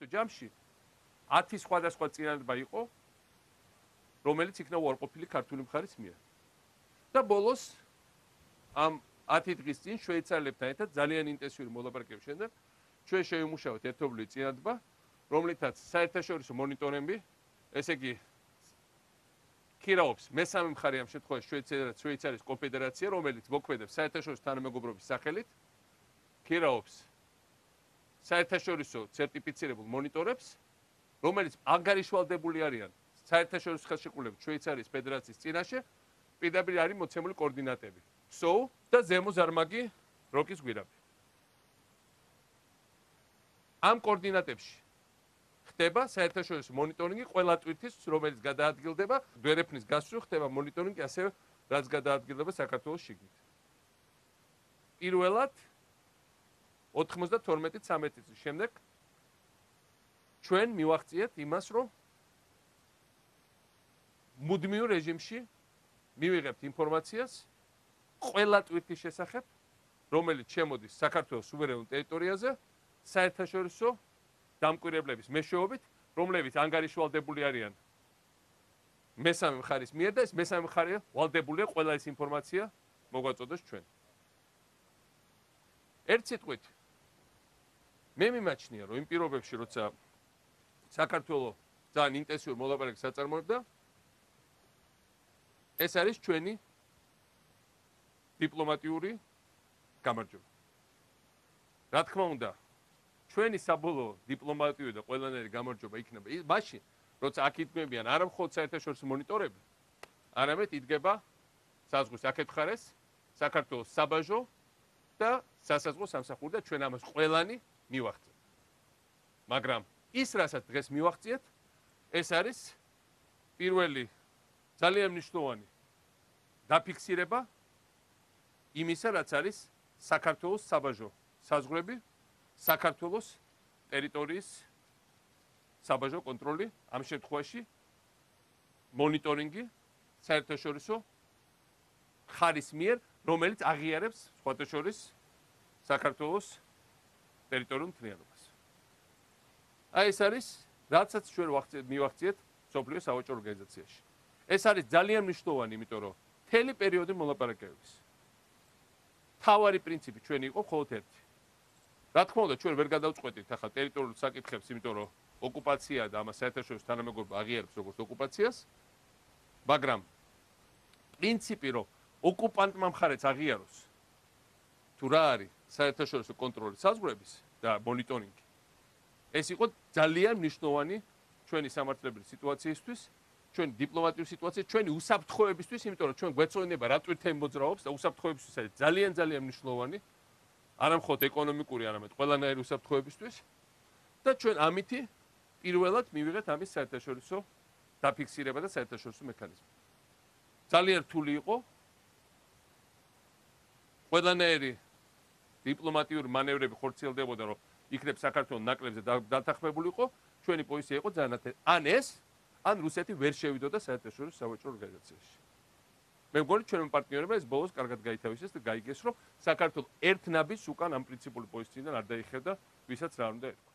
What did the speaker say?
საბჭოთა ჯამში 10 სხვადასხვა წინადადება იყო, რომელიც იქნა უარყოფილი ქართული მხარის მიერ. და ბოლოს ამ 10 დღის წინ შვეიცარიელებთან ერთად ძალიან ინტენსიური მოლაპარაკების შემდეგ ჩვენ შევიმუშავეთ ერთობლივი წინადადება, რომლითაც საერთაშორისო მონიტორინგი, ესე იგი ქირაობს მესამე მხარე ამ შემთხვევაში შვეიცარიის კონფედერაცია, რომელიც მოქმედებს საერთაშორისო თანამეგობრობის სახელით, ქირაობს საერთაშორისო სერტიფიცირებულ მონიტორებს, რომელიც ანგარიშვალდებული არიან საერთაშორისო ხელშეკრულებით შვეიცარიის ფედერაციის წინაშე, პირდაპირ არის მოცემული კოორდინატები. ქსოუ და ზემო ზარმაგი როკის გვირაბი. ამ კოორდინატებში ხდება საერთაშორისო მონიტორინგი ყველა ტვირთის, რომელიც გადაადგილდება, გვერეფნის გასწვრივ ხდება მონიტორინგი ასევე, რაც გადაადგილდება საქართველოს შიგნით. პირველად 92-13 წლის შემდეგ ჩვენ მივახციეთ იმას, რომ მუდმივ რეჟიმში მივიღებთ ინფორმაციას ყველა ტვირთის შესახებ, რომელიც შემოდის საქართველოს სუვერენულ ტერიტორიაზე, საერთაშორისო დამკვირვებლების მეშვეობით, რომლებიც ანგარიშვალდებული არიან მესამე მხარის მიერ და ეს მესამე მხარე ვალდებულია ყველა ეს ინფორმაცია მოგვაწოდოს ჩვენ. ერთ სიტყვით, მე მიმაჩნია, რომ იმ პირობებში, როცა საქართველოს ძალიან ინტენსიური მოლაპარაკება საწარმოებდა, ეს არის ჩვენი დიპლომატიური გამარჯვება. რა თქმა უნდა, ჩვენი საბოლოო დიპლომატიური და ყველანაირი გამარჯვება იქნება მაშინ, როცა აქ იდგმებიან არა მხოლოდ საერთაშორისო მონიტორები, არამედ იდგება საზღვრის აქეთ მხარეს, საქართველოს საბაჟო და სასაზღვრო სამსახური და ჩვენ ამას ყველანი მივახციეთ. მაგრამ ის, რასაც დღეს მივახციეთ, ეს არის პირველი ძალიან მნიშვნელოვანი დაფიქსირება იმისა, რაც არის საქართველოს საბაჟო საზღვრები, საქართველოს ტერიტორიის საბაჟო კონტროლი, ამ შემთხვევაში მონიტორინგი საერთაშორისო მხარის მიერ, რომელიც აღიარებს სხვათა შორის საქართველოს ტერიტორიულ მთლიანობას. აი ეს არის, რაცაც ჩვენ მივახციეთ მსოფლიო სავაჭრო ორგანიზაციაში. ეს არის ძალიან მნიშვნელოვანი, იმიტომ რომ მთელი პერიოდი მოლაპარაკებების მთავარი პრინციპი ჩვენ იყო მხოლოდ ერთი. რა თქმა უნდა, ჩვენ ვერ გადავწყვეტით ახლა ტერიტორიულ საკითხებს, იმიტომ რომ ოკუპაცია და ამას საერთაშორისო თანამეგობრობა აღიარებს როგორც ოკუპაციას, მაგრამ პრინციპი, რომ ოკუპანტმა მხარეც აღიაროს თუ რა არის საერთაშორისო კონტროლის საზღვრების და მონიტორინგი, ეს იყო ძალიან მნიშვნელოვანი ჩვენი სამართლებრივი სიტუაციისთვის, ჩვენი დიპლომატიური სიტუაცია, ჩვენი უსაფრთხოებისთვის, იმიტომ რომ ჩვენ გვეწოდება რა ტვირთები მოძრაობს და უსაფრთხოებისთვის არის ძალიან მნიშვნელოვანი, არა მხოლოდ ეკონომიკური, არამედ ყველანაირი უსაფრთხოებისთვის და ჩვენ ამითი პირველად მივიღეთ ამის საერთაშორისო დაფიქსირება და საერთაშორისო მექანიზმი. ძალიან რთული იყო ყველანაირი დიპლომატიური მანევრები ხორციელდებოდა, რომ იქნებ საქართველოს ნაკრებზე დათანხმებულიყო, ჩვენი პოზიცია იყო ძალიან ან ეს, ან რუსეთი ვერ შევიდოდა საერთაშორისო სავაჭრო ორგანიზაციაში. მე მგონი ჩვენმა პარტნიორებმა ეს ბოლოს კარგად გაითავისეს და გაიგეს, რომ საქართველოს ერთ ნაბიჯს უკან ამ პრინციპული პოზიციიდან არ დაიხევდა, ვისაც რა უნდა ეთქვა.